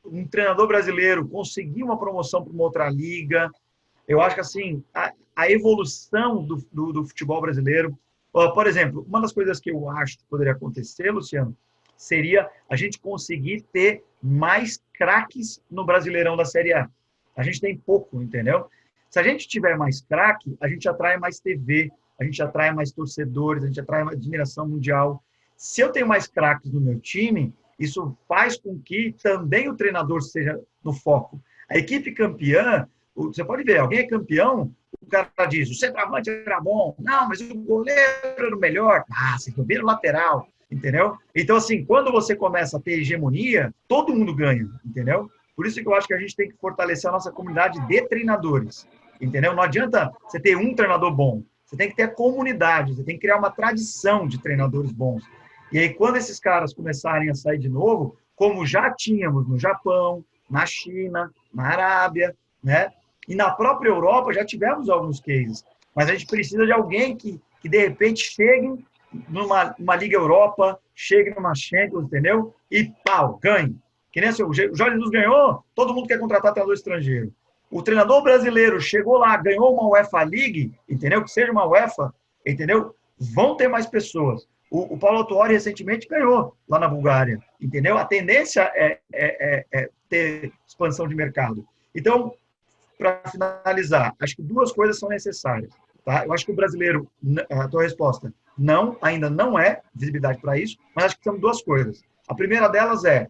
Um treinador brasileiro conseguir uma promoção para uma outra liga. Eu acho que assim, a evolução do futebol brasileiro... Por exemplo, uma das coisas que eu acho que poderia acontecer, Luciano, seria a gente conseguir ter mais craques no Brasileirão da Série A. A gente tem pouco, entendeu? Se a gente tiver mais craque, a gente atrai mais TV, a gente atrai mais torcedores, a gente atrai mais admiração mundial. Se eu tenho mais craques no meu time, isso faz com que também o treinador seja no foco. A equipe campeã, você pode ver, alguém é campeão, o cara diz, o centroavante era bom, não, mas o goleiro era o melhor. Ah, você vira o lateral, entendeu? Então, assim, quando você começa a ter hegemonia, todo mundo ganha, entendeu? Por isso que eu acho que a gente tem que fortalecer a nossa comunidade de treinadores, entendeu? Não adianta você ter um treinador bom, você tem que ter a comunidade, você tem que criar uma tradição de treinadores bons. E aí, quando esses caras começarem a sair de novo, como já tínhamos no Japão, na China, na Arábia, né? E na própria Europa já tivemos alguns cases. Mas a gente precisa de alguém que de repente chegue numa Liga Europa, chegue numa Champions, entendeu? E pau, ganhe. Que nem assim, o Jorge Jesus ganhou, todo mundo quer contratar treinador estrangeiro. O treinador brasileiro chegou lá, ganhou uma UEFA League, entendeu? Que seja uma UEFA, entendeu? Vão ter mais pessoas. O Paulo Autuori recentemente ganhou lá na Bulgária, entendeu? A tendência é ter expansão de mercado. Então, para finalizar, acho que duas coisas são necessárias. Tá? Eu acho que o brasileiro, a tua resposta, não, ainda não é visibilidade para isso, mas acho que são duas coisas. A primeira delas é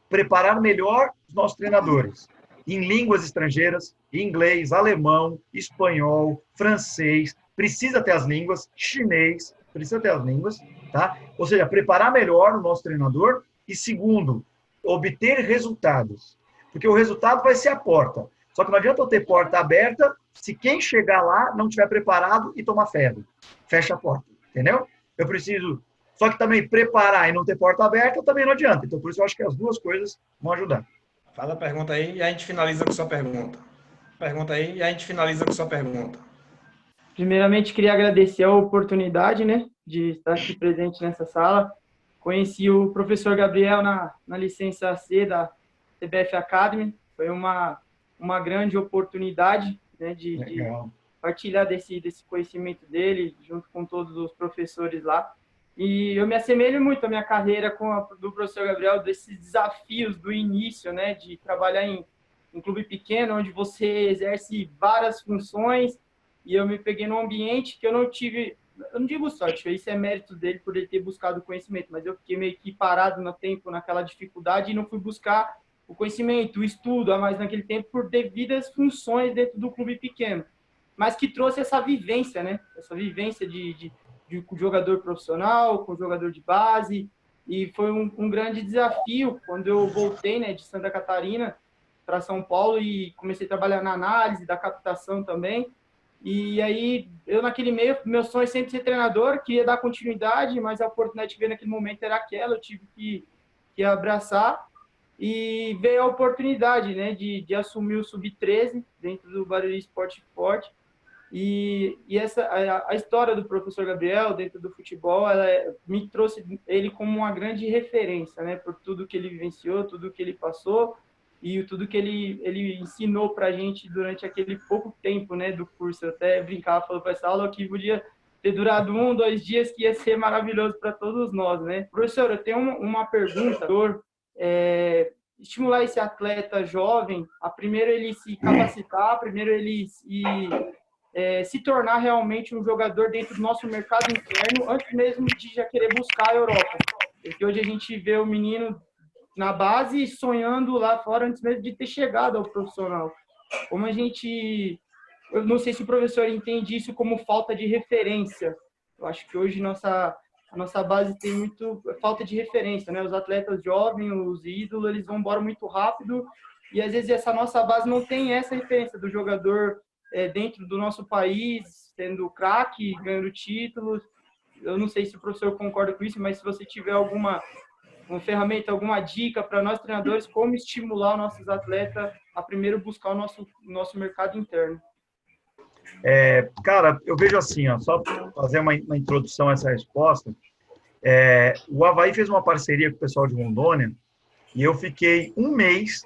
preparar melhor os nossos treinadores em línguas estrangeiras, inglês, alemão, espanhol, francês, precisa ter as línguas, chinês, precisa ter as línguas, tá? Ou seja, preparar melhor o nosso treinador e, segundo, obter resultados. Porque o resultado vai ser a porta. Só que não adianta eu ter porta aberta se quem chegar lá não estiver preparado e tomar febre. Fecha a porta, entendeu? Eu preciso Só que também preparar e não ter porta aberta também não adianta. Então, por isso eu acho que as duas coisas vão ajudar. Faz a pergunta aí e a gente finaliza com sua pergunta. Pergunta aí e a gente finaliza com sua pergunta. Primeiramente, queria agradecer a oportunidade, né, de estar aqui presente nessa sala. Conheci o professor Gabriel na licença C da CBF Academy. Foi uma grande oportunidade, né, de partilhar desse conhecimento dele, junto com todos os professores lá. E eu me assemelho muito à minha carreira do professor Gabriel, desses desafios do início, né, de trabalhar em clube pequeno, onde você exerce várias funções, e eu me peguei num ambiente que eu não digo sorte, isso é mérito dele por ele ter buscado conhecimento, mas eu fiquei meio que parado no tempo, naquela dificuldade, e não fui buscar o conhecimento, o estudo, a mais naquele tempo, por devidas funções dentro do clube pequeno, mas que trouxe essa vivência, né, essa vivência de jogador profissional, com jogador de base, e foi um grande desafio quando eu voltei, né, de Santa Catarina para São Paulo e comecei a trabalhar na análise da captação também. E aí, eu naquele meio, meu sonho é sempre ser treinador, queria dar continuidade, mas a oportunidade que veio naquele momento era aquela, eu tive que abraçar, e veio a oportunidade, né, de assumir o Sub-13 dentro do Barueri Esporte Forte. E a história do professor Gabriel dentro do futebol, me trouxe ele como uma grande referência, né, por tudo que ele vivenciou, tudo que ele passou e tudo que ele ensinou para a gente durante aquele pouco tempo, né, do curso. Eu até brincava, falando para essa aula que podia ter durado 1, 2 dias, que ia ser maravilhoso para todos nós, né. Professor, eu tenho uma pergunta, estimular esse atleta jovem a primeiro ele se capacitar, primeiro ele se tornar realmente um jogador dentro do nosso mercado interno, antes mesmo de já querer buscar a Europa. Porque hoje a gente vê o menino na base sonhando lá fora antes mesmo de ter chegado ao profissional. Como eu não sei se o professor entende isso como falta de referência. Eu acho que hoje a nossa base tem muito falta de referência, né? Os atletas jovens, os ídolos, eles vão embora muito rápido e às vezes essa nossa base não tem essa referência do jogador dentro do nosso país, sendo craque, ganhando títulos. Eu não sei se o professor concorda com isso, mas se você tiver alguma ferramenta, alguma dica para nós treinadores, como estimular os nossos atletas a primeiro buscar o nosso mercado interno. Cara, eu vejo assim, só para fazer uma introdução a essa resposta, o Avaí fez uma parceria com o pessoal de Rondônia e eu fiquei um mês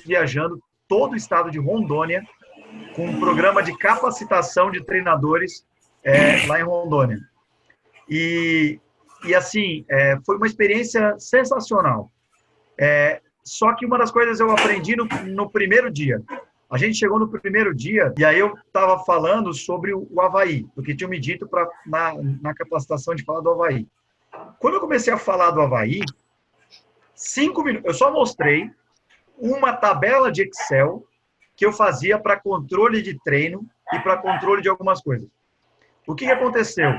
viajando todo o estado de Rondônia com um programa de capacitação de treinadores lá em Rondônia. E assim, foi uma experiência sensacional. Só que uma das coisas eu aprendi no primeiro dia. A gente chegou no primeiro dia e aí eu estava falando sobre o Avaí, porque tinham me dito na capacitação de falar do Avaí. Quando eu comecei a falar do Avaí, 5 minutos, eu só mostrei uma tabela de Excel que eu fazia para controle de treino e para controle de algumas coisas. O que aconteceu?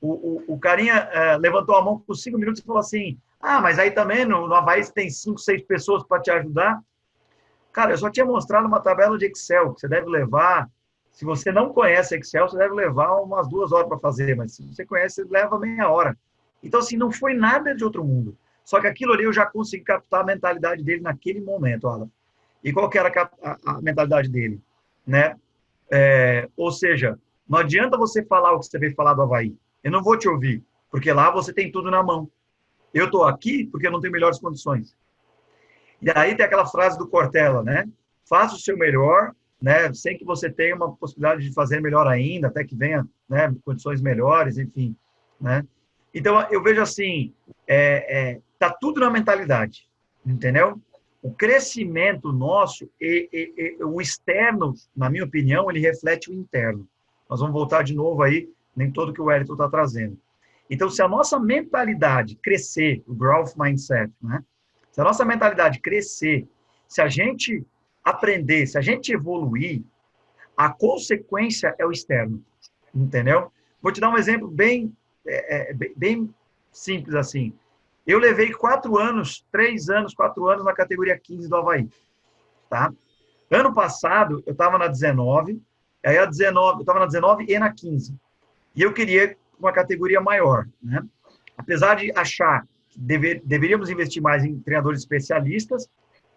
O carinha levantou a mão por 5 minutos e falou assim, mas aí também no Avaí você tem 5, 6 pessoas para te ajudar. Cara, eu só tinha mostrado uma tabela de Excel, que você deve levar, se você não conhece Excel, você deve levar umas 2 horas para fazer, mas se você conhece, você leva meia hora. Então, assim, não foi nada de outro mundo. Só que aquilo ali eu já consegui captar a mentalidade dele naquele momento, Alan. E qual que era a mentalidade dele? Né? Ou seja, não adianta você falar o que você veio falar do Avaí. Eu não vou te ouvir, porque lá você tem tudo na mão. Eu estou aqui porque eu não tenho melhores condições. E aí tem aquela frase do Cortella, né? Faça o seu melhor, né? Sem que você tenha uma possibilidade de fazer melhor ainda, até que venha, né, condições melhores, enfim, né? Então, eu vejo assim, tá tudo na mentalidade, entendeu? O crescimento nosso, o externo, na minha opinião, ele reflete o interno. Nós vamos voltar de novo aí, nem todo que o Wellington está trazendo. Então, se a nossa mentalidade crescer, o growth mindset, né? Se a nossa mentalidade crescer, se a gente aprender, se a gente evoluir, a consequência é o externo, entendeu? Vou te dar um exemplo bem simples assim. Eu levei 4 anos na categoria 15 do Avaí, tá? Ano passado, eu estava na 19, aí eu estava na 19 e na 15. E eu queria uma categoria maior, né? apesar de achar que deveríamos investir mais em treinadores especialistas,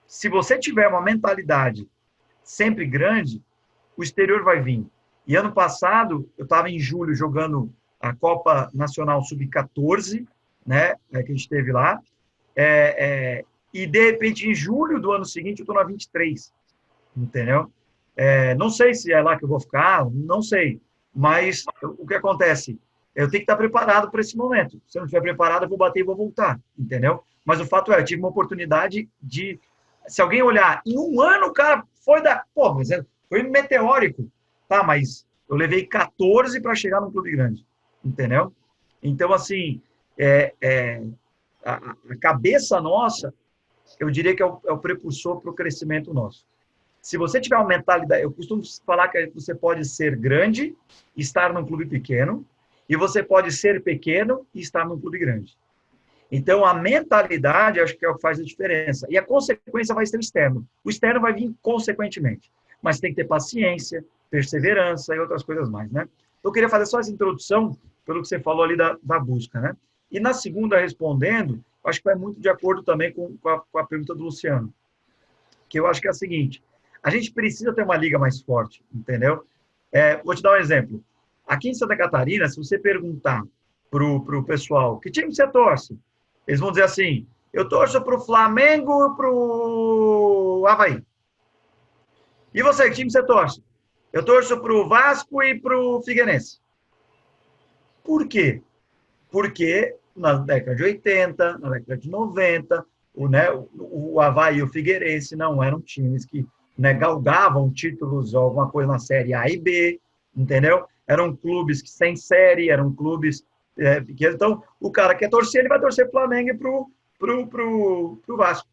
se você tiver uma mentalidade sempre grande, o exterior vai vir. E ano passado, eu estava em julho jogando a Copa Nacional Sub-14, né, que a gente teve lá, e de repente, em julho do ano seguinte, eu estou na 23, entendeu? Não sei se é lá que eu vou ficar, não sei, mas o que acontece? Eu tenho que estar preparado para esse momento. Se eu não estiver preparado, eu vou bater e vou voltar, entendeu? Mas o fato eu tive uma oportunidade de... Se alguém olhar, em um ano o cara foi da... Pô, mas foi meteórico. Tá, mas eu levei 14 para chegar num clube grande, entendeu? Então, assim, a cabeça nossa, eu diria que é o precursor para o crescimento nosso. Se você tiver uma mentalidade... Eu costumo falar que você pode ser grande e estar num clube pequeno, e você pode ser pequeno e estar num clube grande. Então, a mentalidade, acho que é o que faz a diferença. E a consequência vai ser o externo. O externo vai vir consequentemente. Mas tem que ter paciência, perseverança e outras coisas mais, né? Eu queria fazer só essa introdução, pelo que você falou ali da busca, né? E na segunda, respondendo, acho que vai muito de acordo também com a pergunta do Luciano, que eu acho que é a seguinte: a gente precisa ter uma liga mais forte, entendeu? Vou te dar um exemplo. Aqui em Santa Catarina, se você perguntar pro pessoal, que time você torce? Eles vão dizer assim, eu torço pro Flamengo e pro Avaí. E você, que time você torce? Eu torço pro Vasco e pro Figueirense. Por quê? Porque na década de 80, na década de 90, o Avaí e o Figueirense não eram times que, né, galgavam títulos ou alguma coisa na série A e B, entendeu? Eram clubes sem série, eram clubes pequenos. Então, o cara quer torcer, ele vai torcer pro Flamengo e pro Vasco.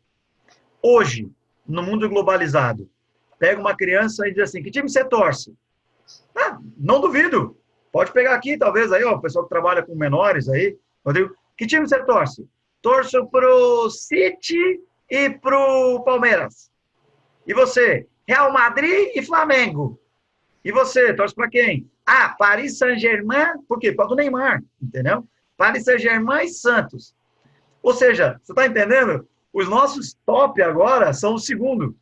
Hoje, no mundo globalizado, pega uma criança e diz assim, que time você torce? Não duvido. Pode pegar aqui, talvez, aí, ó, o pessoal que trabalha com menores aí. Rodrigo, que time você torce? Torço pro City e pro Palmeiras. E você? Real Madrid e Flamengo. E você? Torce para quem? Paris Saint-Germain. Por quê? Por causa do Neymar, entendeu? Paris Saint-Germain e Santos. Ou seja, você está entendendo? Os nossos top agora são o segundo.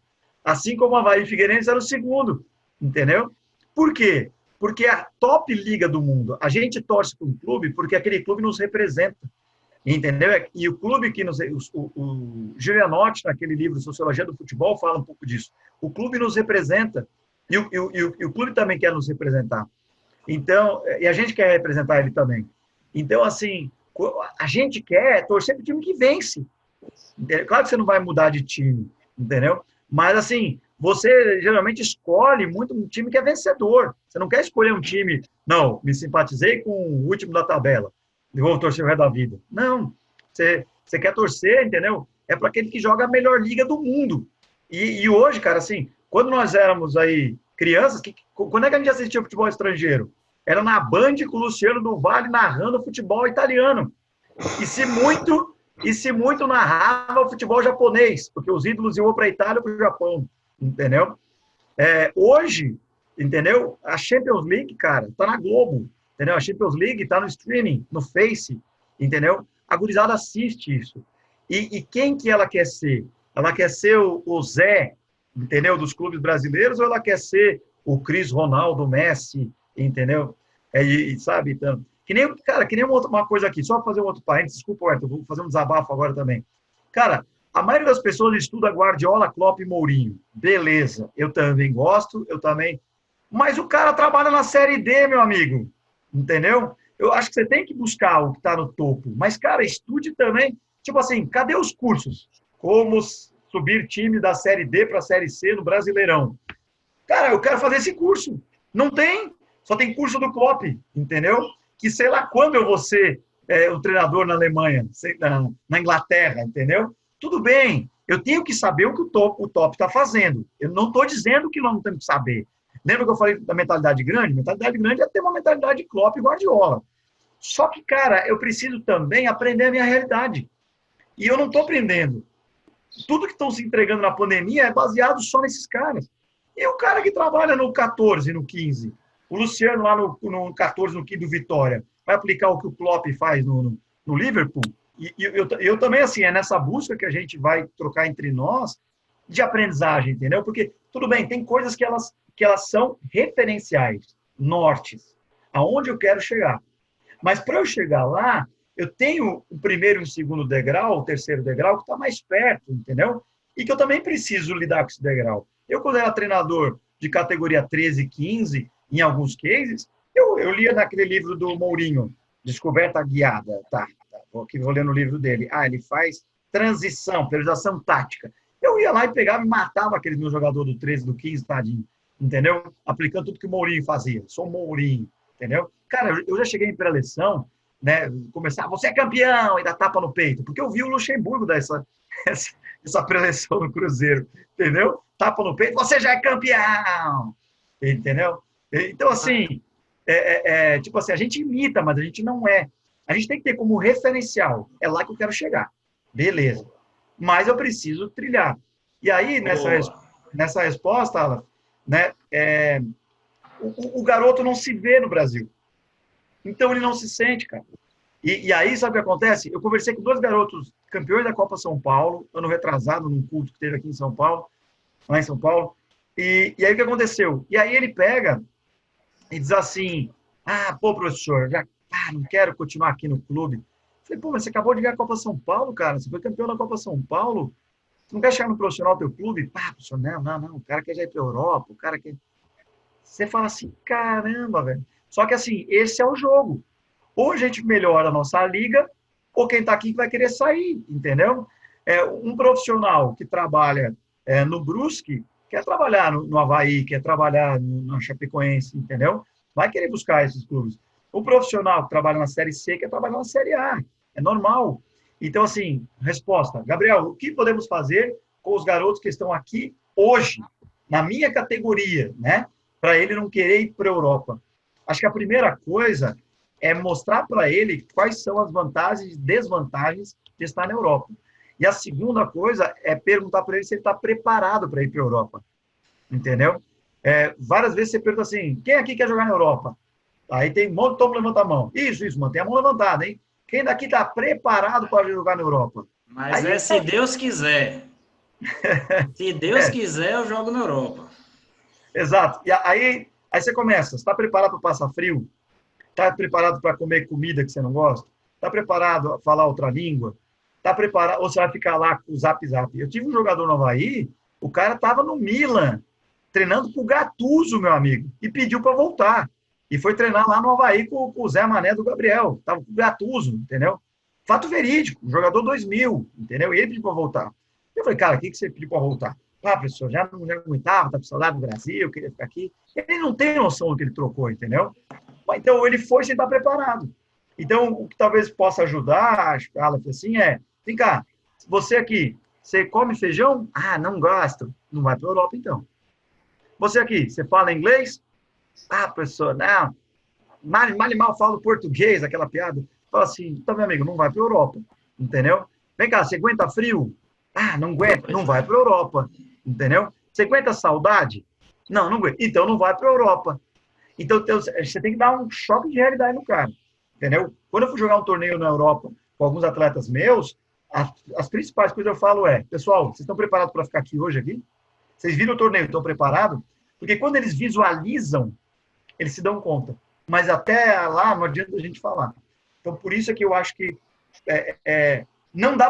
Assim como a Avaí e Figueirense era o segundo, entendeu? Por quê? Porque é a top liga do mundo. A gente torce para um clube porque aquele clube nos representa, entendeu? E o clube que nos... O Giulianotti, naquele livro Sociologia do Futebol, fala um pouco disso. O clube nos representa e o clube também quer nos representar. Então, e a gente quer representar ele também. Então, assim, a gente quer torcer para o time que vence. Entendeu? Claro que você não vai mudar de time, entendeu? Mas, assim, você geralmente escolhe muito um time que é vencedor. Você não quer escolher um time, não, me simpatizei com o último da tabela, e vou torcer o resto da vida. Não, você quer torcer, entendeu? É para aquele que joga a melhor liga do mundo. E hoje, cara, assim, quando nós éramos aí crianças, quando é que a gente assistia futebol estrangeiro? Era na Band com o Luciano do Vale narrando futebol italiano. E se muito narrava o futebol japonês, porque os ídolos iam para a Itália ou para o Japão, entendeu? Hoje, entendeu? A Champions League, cara, tá na Globo, entendeu? A Champions League tá no streaming, no Face, entendeu? A gurizada assiste isso. E quem que ela quer ser? Ela quer ser o Zé, entendeu? Dos clubes brasileiros, ou ela quer ser o Cris Ronaldo, o Messi, entendeu? Sabe, então... Que nem uma coisa aqui, só fazer um outro parênteses, desculpa, Arthur, vou fazer um desabafo agora também. Cara, a maioria das pessoas estuda Guardiola, Klopp e Mourinho. Beleza, eu também gosto, eu também... Mas o cara trabalha na Série D, meu amigo, entendeu? Eu acho que você tem que buscar o que está no topo, mas, cara, estude também. Tipo assim, cadê os cursos? Como subir time da Série D para a Série C no Brasileirão? Cara, eu quero fazer esse curso. Não tem, só tem curso do Klopp, entendeu? Que sei lá quando eu vou ser o treinador na Alemanha, na Inglaterra, entendeu? Tudo bem, eu tenho que saber o que o top está fazendo. Eu não estou dizendo que não temos que saber. Lembra que eu falei da mentalidade grande? Mentalidade grande é ter uma mentalidade Klopp e Guardiola. Só que, cara, eu preciso também aprender a minha realidade. E eu não estou aprendendo. Tudo que estão se entregando na pandemia é baseado só nesses caras. E o cara que trabalha no 14, no 15... O Luciano lá no 14, no 15 do Vitória, vai aplicar o que o Klopp faz no no Liverpool. E eu também, assim, é nessa busca que a gente vai trocar entre nós de aprendizagem, entendeu? Porque, tudo bem, tem coisas que elas são referenciais, nortes, aonde eu quero chegar. Mas para eu chegar lá, eu tenho o primeiro e o segundo degrau, o terceiro degrau, que está mais perto, entendeu? E que eu também preciso lidar com esse degrau. Eu, quando era treinador de categoria 13, 15, em alguns cases, eu lia naquele livro do Mourinho, Descoberta Guiada, tá, aqui vou ler no livro dele. Ele faz transição, periodização tática. Eu ia lá e pegava e matava aquele meu jogador do 13, do 15, tadinho, entendeu? Aplicando tudo que o Mourinho fazia. Sou o Mourinho, entendeu? Cara, eu já cheguei em pré-eleição, né, começar, você é campeão, e dar tapa no peito, porque eu vi o Luxemburgo dar essa pré-eleição no Cruzeiro, entendeu? Tapa no peito, você já é campeão, entendeu? Então, assim, tipo assim, a gente imita, mas a gente não é. A gente tem que ter como referencial, é lá que eu quero chegar, beleza. Mas eu preciso trilhar. E aí, nessa resposta, Alan, né, o garoto não se vê no Brasil. Então, ele não se sente, cara. E aí, sabe o que acontece? Eu conversei com 2 garotos campeões da Copa São Paulo, ano retrasado, num culto que teve aqui em São Paulo, lá em São Paulo. E aí, o que aconteceu? E aí, ele pega e diz assim, pô, professor, não quero continuar aqui no clube. Eu falei, pô, mas você acabou de ganhar a Copa São Paulo, cara. Você foi campeão da Copa São Paulo. Você não quer chegar no profissional do teu clube? Professor, não. O cara quer já ir para a Europa, o cara quer... Você fala assim, caramba, velho. Só que assim, esse é o jogo. Ou a gente melhora a nossa liga, ou quem está aqui vai querer sair, entendeu? Um profissional que trabalha no Brusque, quer trabalhar no Avaí, quer trabalhar no Chapecoense, entendeu? Vai querer buscar esses clubes. O profissional que trabalha na Série C quer trabalhar na Série A. É normal. Então, assim, resposta. Gabriel, o que podemos fazer com os garotos que estão aqui hoje, na minha categoria, né? Para ele não querer ir para a Europa. Acho que a primeira coisa é mostrar para ele quais são as vantagens e desvantagens de estar na Europa. E a segunda coisa é perguntar para ele se ele está preparado para ir para a Europa. Entendeu? Várias vezes você pergunta assim, quem aqui quer jogar na Europa? Aí tem um monte de todo mundo levanta a mão. Isso, mantém a mão levantada, hein? Quem daqui está preparado para jogar na Europa? Mas aí, se Deus quiser. Se Deus quiser, eu jogo na Europa. Exato. E aí você começa, você está preparado para passar frio? Está preparado para comer comida que você não gosta? Está preparado a falar outra língua? Está preparado? Ou você vai ficar lá com o zap? Eu tive um jogador no Avaí, o cara estava no Milan, treinando com o Gattuso, meu amigo, e pediu para voltar. E foi treinar lá no Avaí com o Zé Mané do Gabriel. Estava com o Gattuso, entendeu? Fato verídico, jogador 2000, entendeu? E ele pediu para voltar. Eu falei, cara, o que você pediu para voltar? Professor, já não aguentava, tá com saudade do Brasil, queria ficar aqui. Ele não tem noção do que ele trocou, entendeu? Então, ele foi sem estar preparado. Então, o que talvez possa ajudar, acho que assim, vem cá, você aqui, você come feijão? Não gosto. Não vai para a Europa, então. Você aqui, você fala inglês? Professor, não. Mal falo português, aquela piada. Fala assim, então, meu amigo, não vai para a Europa, entendeu? Vem cá, você aguenta frio? Não aguenta, não vai para a Europa, entendeu? Você aguenta saudade? Não aguenta. Então, não vai para a Europa. Então, você tem que dar um choque de realidade no cara, entendeu? Quando eu fui jogar um torneio na Europa com alguns atletas meus, as principais coisas que eu falo pessoal, vocês estão preparados para ficar aqui hoje? Aqui? Vocês viram o torneio, estão preparados? Porque quando eles visualizam, eles se dão conta. Mas até lá, não adianta a gente falar. Então, por isso é que eu acho que não dá